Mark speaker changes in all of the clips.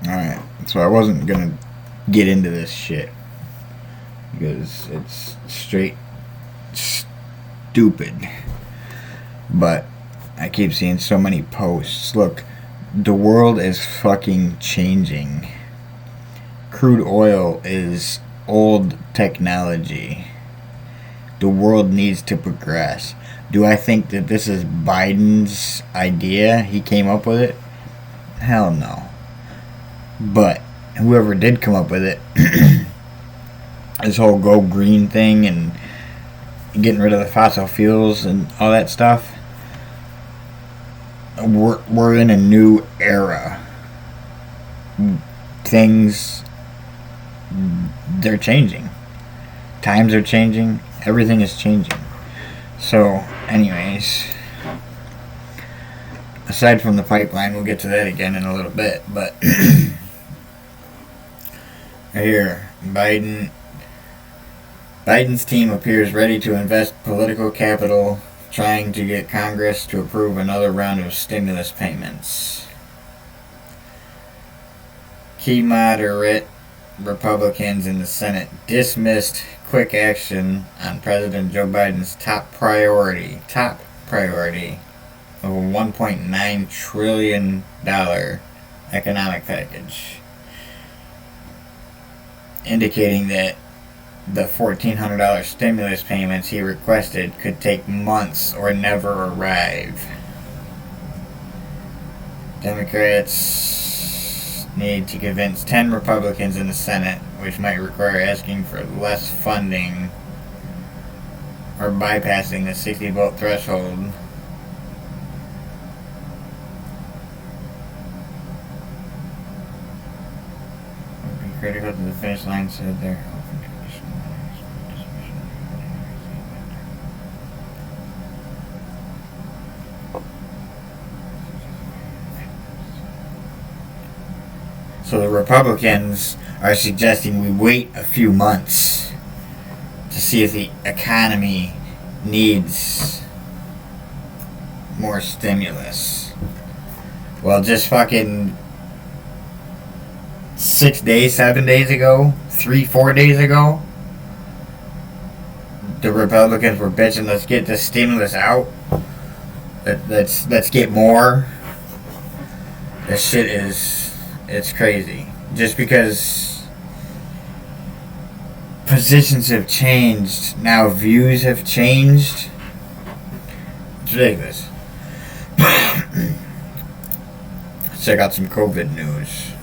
Speaker 1: Alright, so I wasn't gonna get into this shit because it's straight stupid. But I keep seeing so many posts. Look, the world is fucking changing. Crude oil is old technology. The world needs to progress. Do I think that this is Biden's idea? He came up with it? Hell no. But whoever did come up with it, this whole go green thing and getting rid of the fossil fuels and all that stuff, we're in a new era. Things, they're changing. Times are changing. Everything is changing. So, anyways, aside from the pipeline, we'll get to that again in a little bit, but here, Biden's team appears ready to invest political capital trying to get Congress to approve another round of stimulus payments. Key moderate Republicans in the Senate dismissed quick action on President Joe Biden's top priority of a $1.9 trillion economic package, indicating that the $1,400 stimulus payments he requested could take months or never arrive. Democrats need to convince 10 Republicans in the Senate, which might require asking for less funding or bypassing the 60 vote threshold. Would be critical to the finish line, said there. So the Republicans are suggesting we wait a few months to see if the economy needs more stimulus. Well, just fucking 6 days, 7 days ago, 3-4 days ago, the Republicans were bitching, let's get the stimulus out. Let's get more. This shit it's crazy. Just because positions have changed, now views have changed. It's ridiculous. Let's check out some COVID news.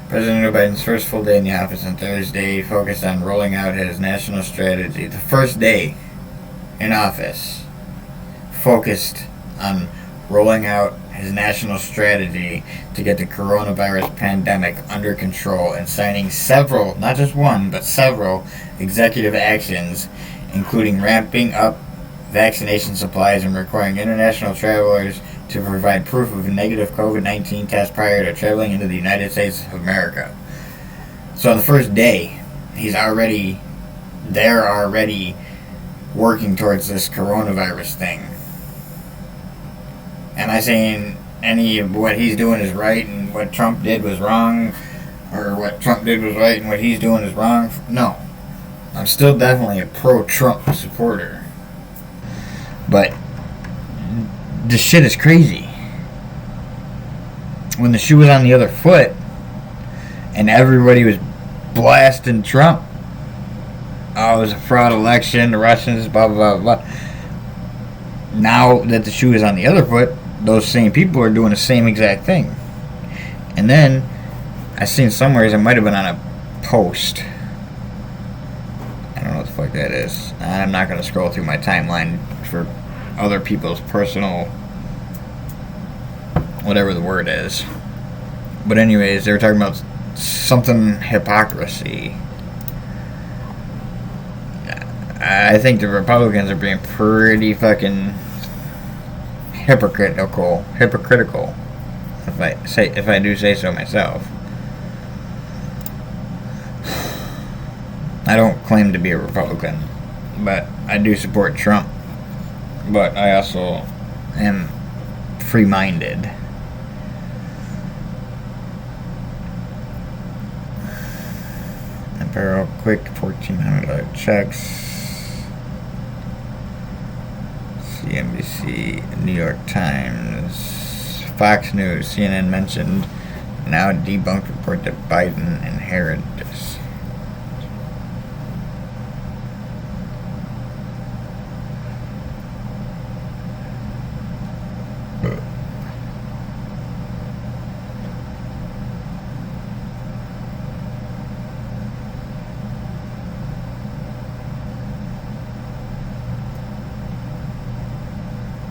Speaker 1: President Joe Biden's first full day in the office on Thursday focused on rolling out his national strategy. The first day in office focused on rolling out his national strategy to get the coronavirus pandemic under control and signing several, not just one, but several executive actions, including ramping up vaccination supplies and requiring international travelers to provide proof of a negative COVID-19 test prior to traveling into the United States of America. So on the first day, he's already working towards this coronavirus thing. Am I saying any of what he's doing is right and what Trump did was wrong? Or what Trump did was right and what he's doing is wrong? No. I'm still definitely a pro-Trump supporter. But this shit is crazy. When the shoe was on the other foot and everybody was blasting Trump, oh, it was a fraud election, the Russians, blah, blah, blah, blah. Now that the shoe is on the other foot, those same people are doing the same exact thing. And then I seen somewhere, it might have been on a post. I don't know what the fuck that is. I'm not going to scroll through my timeline for other people's personal, whatever the word is. But anyways, they were talking about something hypocrisy. I think the Republicans are being pretty fucking hypocritical, if I do say so myself. I don't claim to be a Republican, but I do support Trump. But I also am free-minded. Barrel, quick $1,400 checks. CNBC, New York Times, Fox News, CNN mentioned now debunked report that Biden inherited this.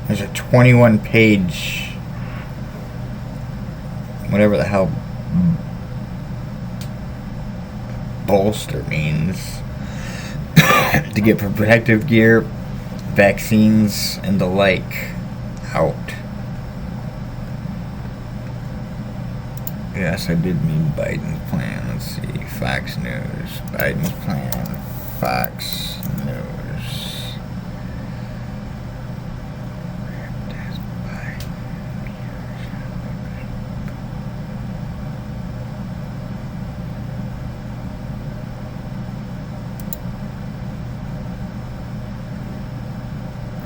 Speaker 1: There's a 21-page, whatever the hell bolster means, to get protective gear, vaccines, and the like out. Yes, I did mean Biden's plan. Let's see. Fox News. Biden's plan. Fox News.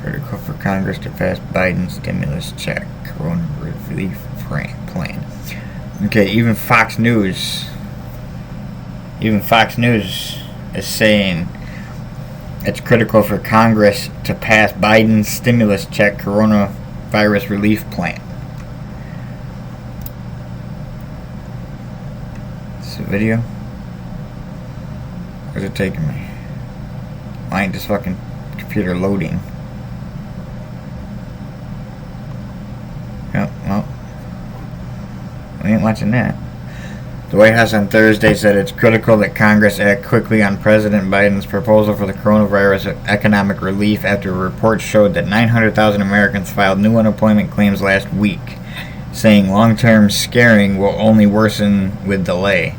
Speaker 1: Critical for Congress to pass Biden's stimulus check, corona relief plan. Okay, even Fox News is saying it's critical for Congress to pass Biden's stimulus check, coronavirus relief plan. Is the video? Where's it taking me? Why ain't this fucking computer loading? Yep, well, we ain't watching that. The White House on Thursday said it's critical that Congress act quickly on President Biden's proposal for the coronavirus economic relief after a report showed that 900,000 Americans filed new unemployment claims last week, saying long-term scaring will only worsen with delay.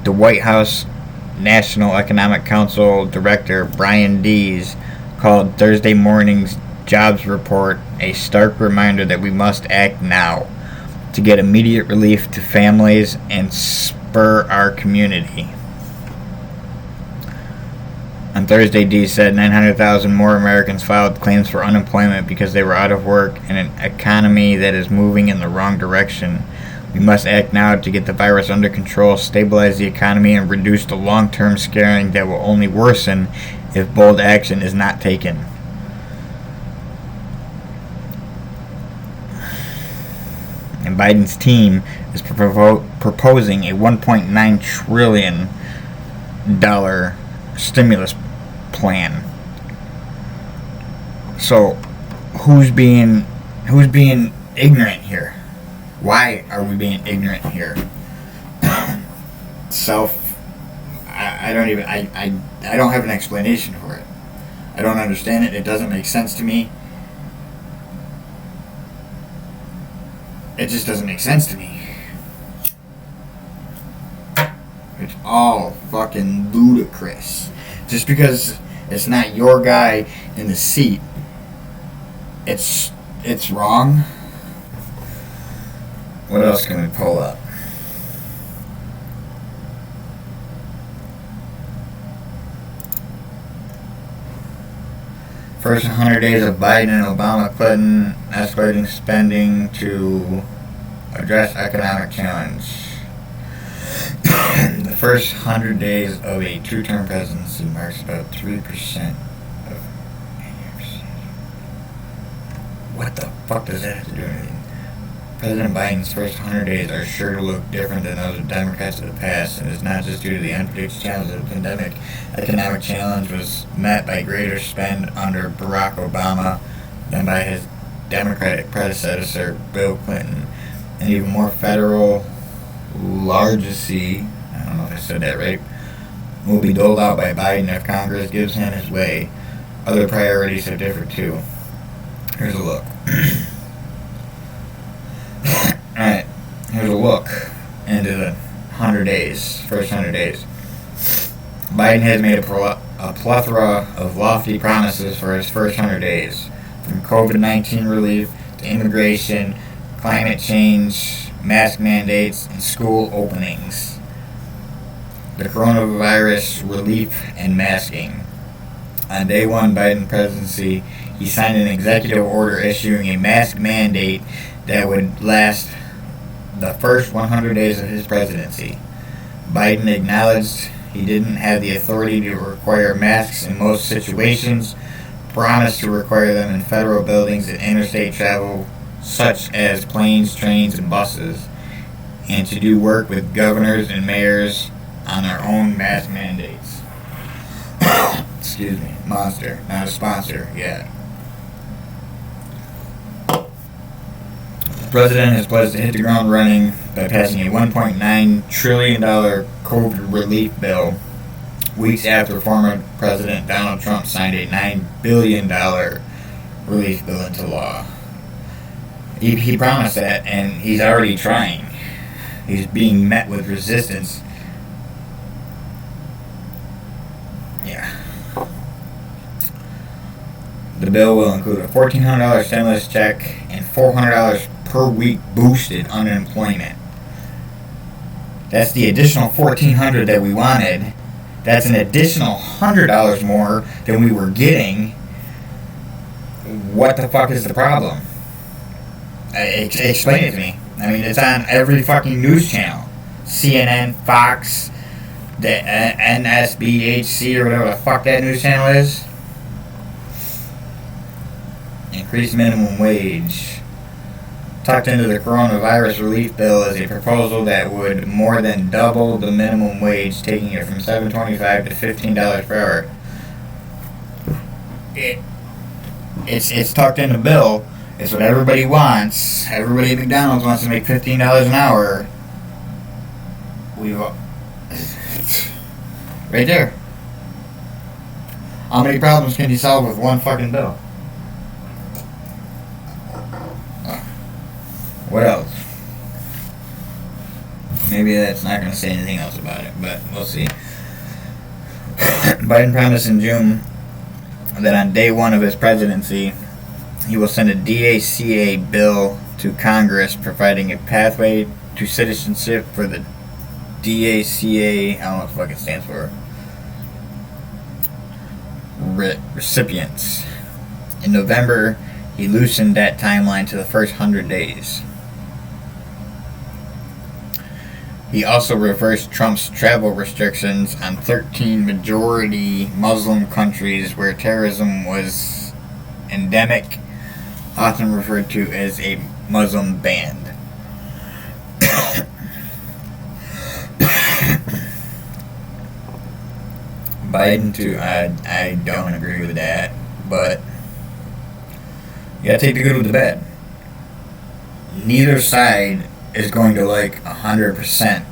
Speaker 1: The White House National Economic Council Director Brian Dees called Thursday morning's jobs report a stark reminder that we must act now to get immediate relief to families and spur our community. On Thursday, Dees said 900,000 more Americans filed claims for unemployment because they were out of work in an economy that is moving in the wrong direction. We must act now to get the virus under control, stabilize the economy, and reduce the long-term scaring that will only worsen if bold action is not taken. And Biden's team is proposing a $1.9 trillion stimulus plan. So, who's being ignorant here? Why are we being ignorant here? I don't have an explanation for it. I don't understand it. It doesn't make sense to me. It just doesn't make sense to me. It's all fucking ludicrous. Just because it's not your guy in the seat, it's wrong. What else can we pull up? First 100 days of Biden and Obama, Clinton escalating spending to address economic challenge. The first 100 days of a two-term presidency marks about 3% of... What the fuck does that have to do with anything? President Biden's first 100 days are sure to look different than those of Democrats of the past, and it's not just due to the unpredictable challenges of the pandemic. Economic challenge was met by greater spend under Barack Obama than by his Democratic predecessor, Bill Clinton, and even more federal largesse, I don't know if I said that right, will be doled out by Biden if Congress gives him his way. Other priorities are different too. Here's a look. Alright, here's a look into the 100 days, first 100 days. Biden has made a plethora of lofty promises for his first 100 days, from COVID-19 relief to immigration, climate change, mask mandates, and school openings. the coronavirus relief and masking. On day one Biden presidency, he signed an executive order issuing a mask mandate that would last the first 100 days of his presidency. Biden acknowledged he didn't have the authority to require masks in most situations, promised to require them in federal buildings and interstate travel, such as planes, trains, and buses, and to do work with governors and mayors on their own mask mandates. Excuse me, Monster, not a sponsor yet. The president has pledged to hit the ground running by passing a $1.9 trillion COVID relief bill weeks after former President Donald Trump signed a $9 billion relief bill into law. He promised that, and he's already trying. He's being met with resistance. Yeah. The bill will include a $1,400 stimulus check and $400 per week boosted unemployment. That's the additional $1,400 that we wanted. That's an additional $100 more than we were getting. What the fuck is the problem? Explain it to me. I mean, it's on every fucking news channel. CNN, Fox, the NSBHC, or whatever the fuck that news channel is. Increased minimum wage. Tucked into the coronavirus relief bill is a proposal that would more than double the minimum wage, taking it from $7.25 to $15 per hour. It's tucked in the bill. It's what everybody wants. Everybody at McDonald's wants to make $15 an hour. Right there. How many problems can you solve with one fucking bill? What else? Maybe that's not going to say anything else about it, but we'll see. Biden promised in June that on day one of his presidency, he will send a DACA bill to Congress providing a pathway to citizenship for the DACA, I don't know what the fuck it stands for, recipients. In November, he loosened that timeline to the first 100 days. He also reversed Trump's travel restrictions on 13 majority Muslim countries where terrorism was endemic, often referred to as a Muslim ban. Biden too, I don't agree with that, but you gotta take the good with the bad. Neither side is going to like 100%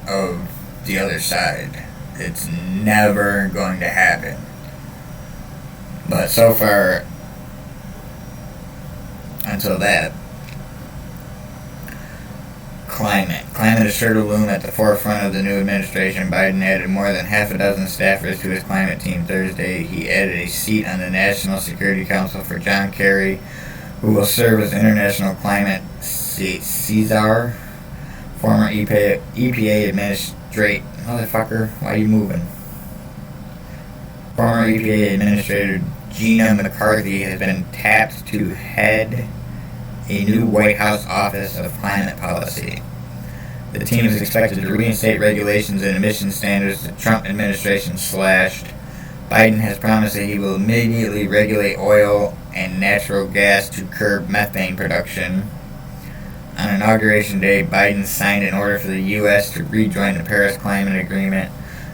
Speaker 1: of the other side. It's never going to happen. But so far, until that, climate is sure to loom at the forefront of the new administration. Biden added more than half a dozen staffers to his climate team Thursday. He added a seat on the National Security Council for John Kerry, who will serve as International Climate Caesar, former EPA administrator. Motherfucker, why are you moving? Former EPA Administrator Gina McCarthy has been tapped to head a new White House Office of Climate Policy. The team is expected to reinstate regulations and emission standards the Trump administration slashed. Biden has promised that he will immediately regulate oil and natural gas to curb methane production. On Inauguration Day, Biden signed an order for the U.S. to rejoin the Paris Climate Agreement.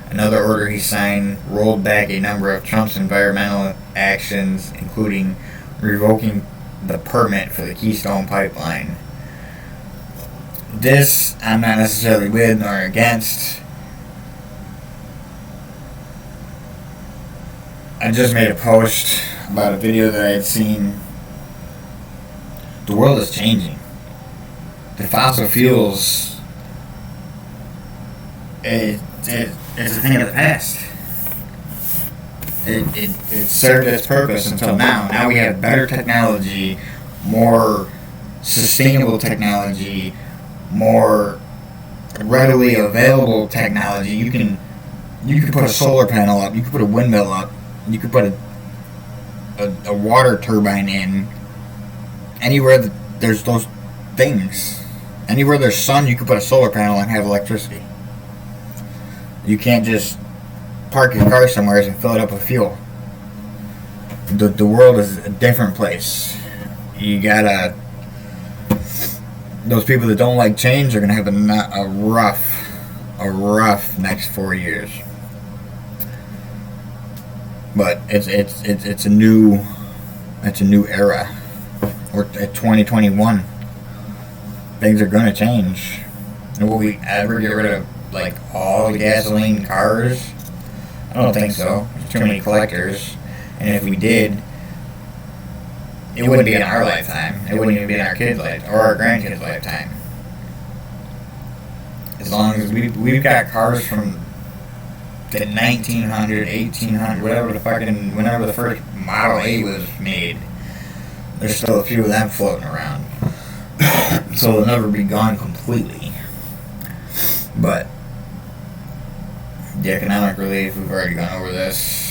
Speaker 1: Another order he signed rolled back a number of Trump's environmental actions, including revoking the permit for the Keystone Pipeline. This, I'm not necessarily with nor against. I just made a post about a video that I had seen. The world is changing. The fossil fuels, it's a thing of the past. It served its purpose until now. Now we have better technology, more sustainable technology, more readily available technology. You can You could put a solar panel up. You could put a windmill up. You could put a water turbine in. Anywhere that there's those things. Anywhere there's sun, you could put a solar panel and have electricity. You can't just park your car somewhere and fill it up with fuel. The world is a different place. You gotta... Those people that don't like change are gonna have a rough next 4 years. But it's a new era. We're at 2021. Things are gonna change. And will we ever get rid of like all the gasoline cars? I don't think so. There's too many collectors. And if we did, it wouldn't be in our lifetime. It wouldn't even be in our kids' lifetime or our grandkids' lifetime. As long as we've got cars from the 1900, 1800, whenever the first Model A was made, there's still a few of them floating around. So they'll never be gone completely. But the economic relief, we've already gone over this.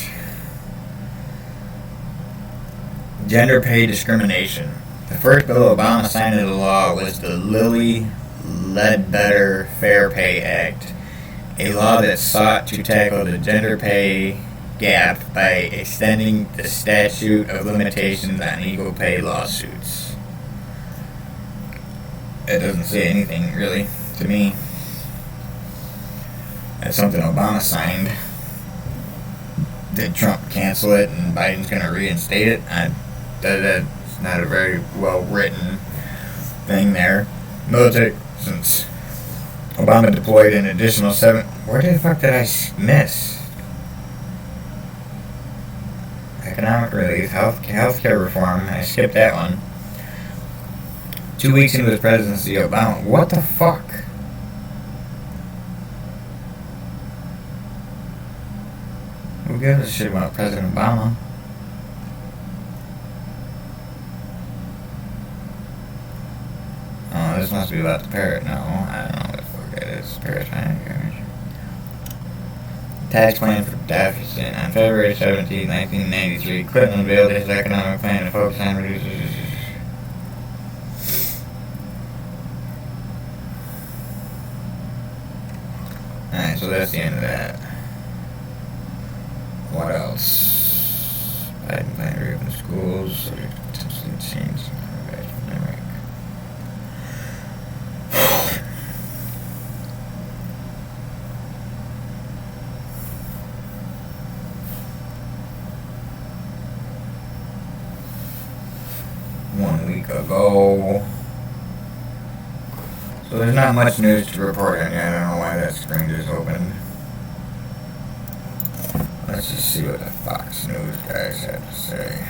Speaker 1: Gender pay discrimination. The first bill Obama signed into law was the Lilly Ledbetter Fair Pay Act, a law that sought to tackle the gender pay gap by extending the statute of limitations on equal pay lawsuits. It doesn't say anything, really, to me. That's something Obama signed. Did Trump cancel it and Biden's going to reinstate it? That's not a very well-written thing there. Military, since Obama deployed an additional 7... Where the fuck did I miss? Economic relief, healthcare reform. I skipped that one. 2 weeks into his presidency, Obama... What the fuck? Who gives a shit about President Obama? Oh, this must be about the parrot. No, I don't know what the fuck that is. Parrot's fine. Tax plan for deficit. On February 17, 1993, Clinton unveiled his economic plan to focus on reducing... Alright, so that's the end of that. What else? Biden plan to reopen schools, so they potentially change the pandemic. One week ago. So there's not much news to report on yet. I don't know why that screen just opened. Let's just see what the Fox News guys have to say.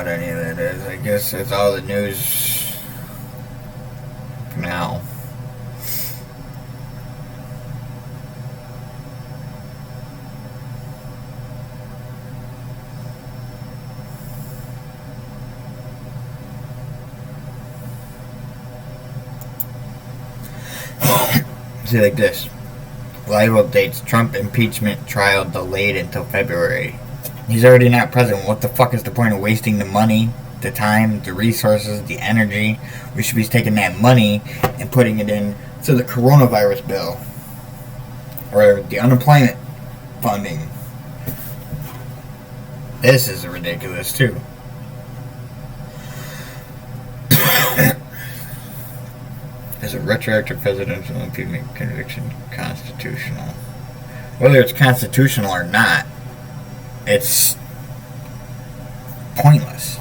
Speaker 1: Any of that is. I guess that's all the news for now. See, like this. Live updates. Trump impeachment trial delayed until February. He's already not president. What the fuck is the point of wasting the money the time, the resources, the energy. We should be taking that money and putting it in to the coronavirus bill or the unemployment funding. This is ridiculous too. Is a retroactive presidential impeachment conviction constitutional? Whether it's constitutional or not, it's pointless.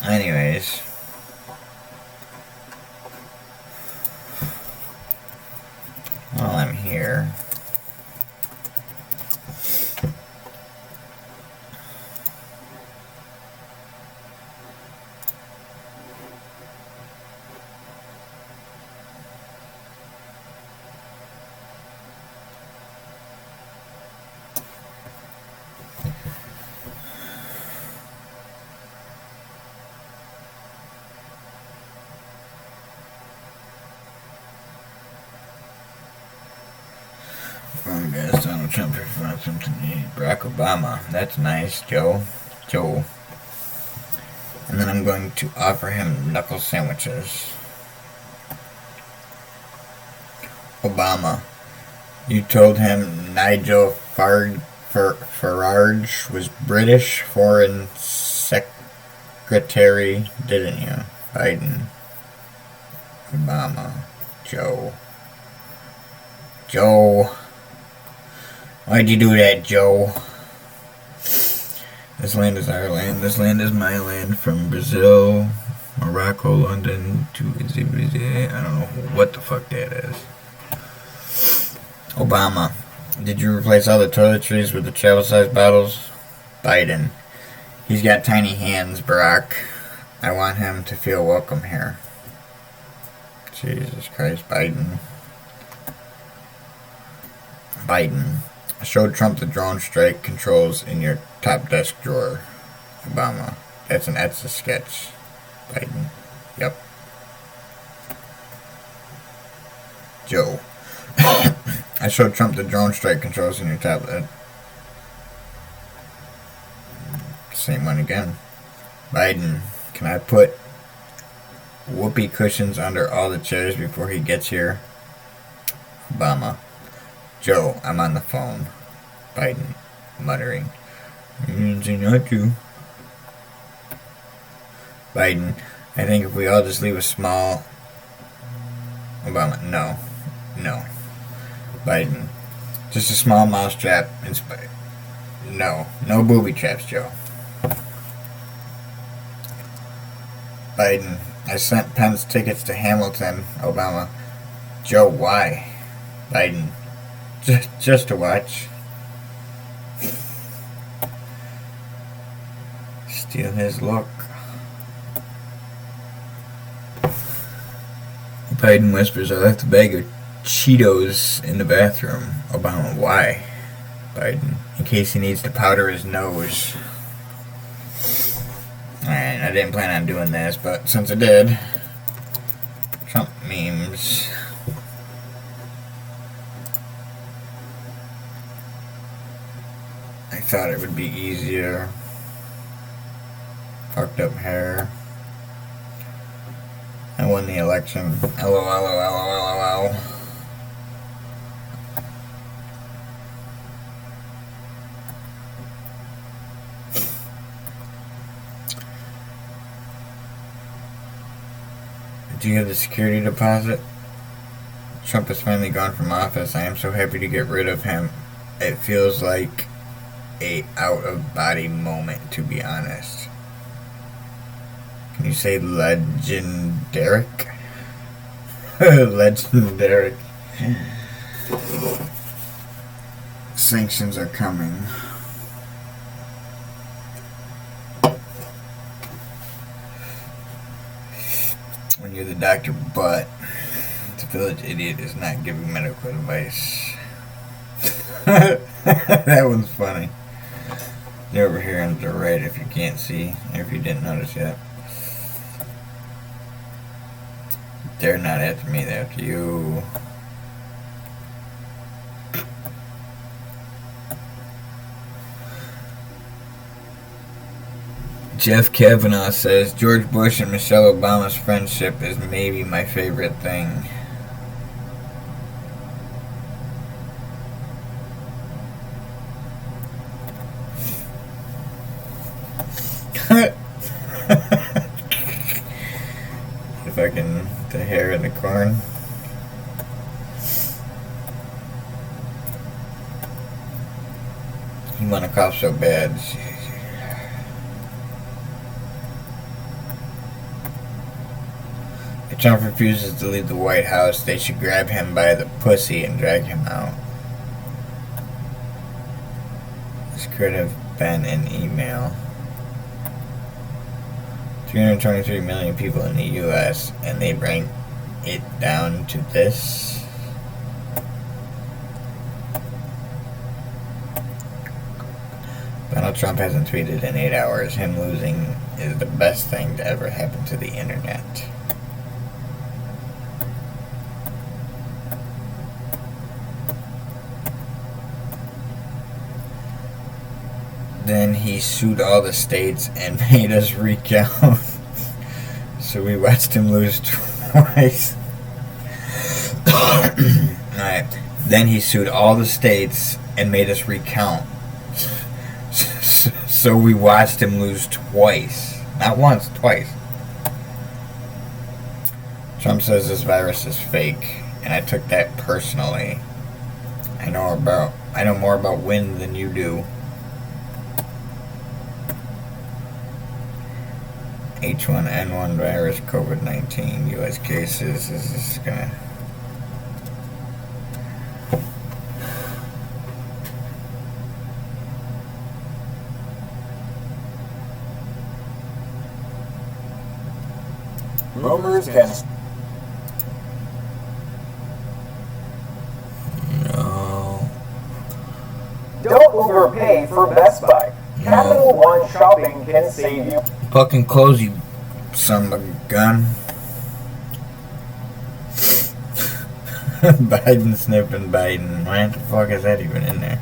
Speaker 1: Anyways, while I'm here, Donald Trump found something to eat. Barack Obama. That's nice, Joe. And then I'm going to offer him knuckle sandwiches. Obama. You told him Nigel Farage was British Foreign Secretary, didn't you? Biden. Obama. Joe. Why'd you do that, Joe? This land is our land. This land is my land. From Brazil, Morocco, London to I don't know what the fuck that is. Obama. Did you replace all the toiletries with the travel-sized bottles? Biden. He's got tiny hands, Barack. I want him to feel welcome here. Jesus Christ, Biden. I showed Trump the drone strike controls in your top desk drawer. Obama. That's a sketch. Biden. Yep. Joe. I showed Trump the drone strike controls in your tablet. Same one again. Biden. Can I put whoopee cushions under all the chairs before he gets here? Obama. Joe, I'm on the phone. Biden, muttering. You didn't say not to. Biden, I think if we all just leave a small... Obama, no. Biden, just a small mousetrap. No booby traps, Joe. Biden, I sent Pence tickets to Hamilton. Obama, Joe, why? Biden, just to watch. Steal his look. Biden whispers, I left a bag of Cheetos in the bathroom. Obama, why? Biden, in case he needs to powder his nose. Alright, I didn't plan on doing this, but since I did, Trump memes. I thought it would be easier. Fucked up hair. I won the election. LOL. Do you have the security deposit? Trump has finally gone from office. I am so happy to get rid of him. It feels like a out-of-body moment, to be honest. Can you say legendaric? Legendaric. Sanctions are coming. When you're the doctor, but the village idiot is not giving medical advice. That one's funny. They're over here on the right if you can't see, if you didn't notice yet. They're not after me, they're after you. Jeff Kavanaugh says George Bush and Michelle Obama's friendship is maybe my favorite thing. Fucking the hair in the corn. He want to cough so bad. If Trump refuses to leave the White House, they should grab him by the pussy and drag him out. This could have been an email. 323 million people in the U.S. and they bring it down to this. Donald Trump hasn't tweeted in 8 hours. Him losing is the best thing to ever happen to the internet. Then he sued all the states and made us recount. So we watched him lose twice. Alright. Then he sued all the states and made us recount. So we watched him lose twice. Not once, twice. Trump says this virus is fake, and I took that personally. I know more about wind than you do. H1N1 virus, COVID-19, U.S. cases. Is this gonna...
Speaker 2: Rumors can...
Speaker 1: No.
Speaker 2: Don't overpay for Best Buy.
Speaker 1: No.
Speaker 2: Capital One Shopping can save you.
Speaker 1: Fucking close, you son of a gun. Biden sniffing Biden. Why the fuck is that even in there?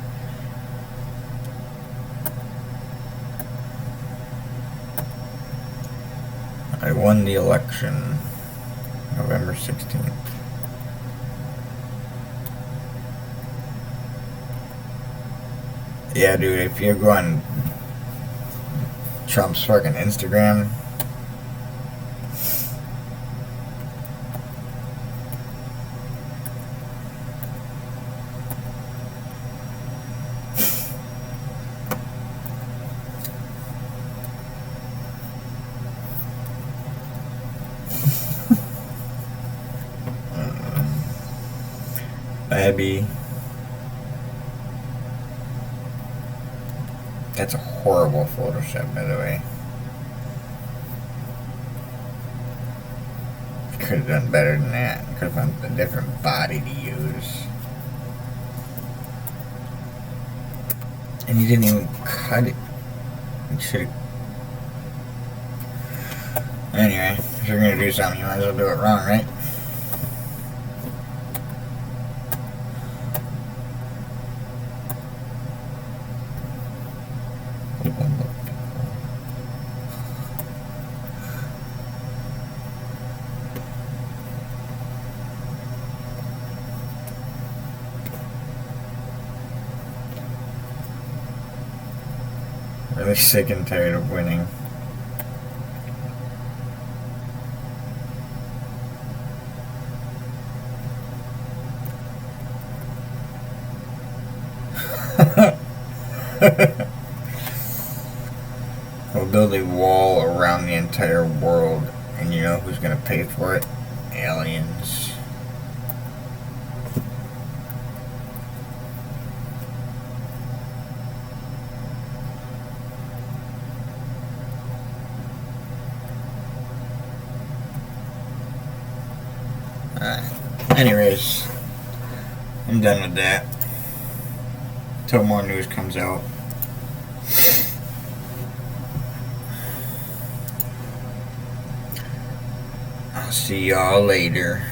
Speaker 1: I won the election November 16th. Yeah, dude, if you go on Trump's fucking Instagram, Babby. That's a horrible Photoshop, by the way. Could have done better than that. Could have found a different body to use. And you didn't even cut it. You should have. Anyway, if you're gonna do something, you might as well do it wrong, right? Really sick and tired of winning. We'll build a wall around the entire world, and you know who's gonna pay for it? Aliens. Anyways, I'm done with that. Till more news comes out. I'll see y'all later.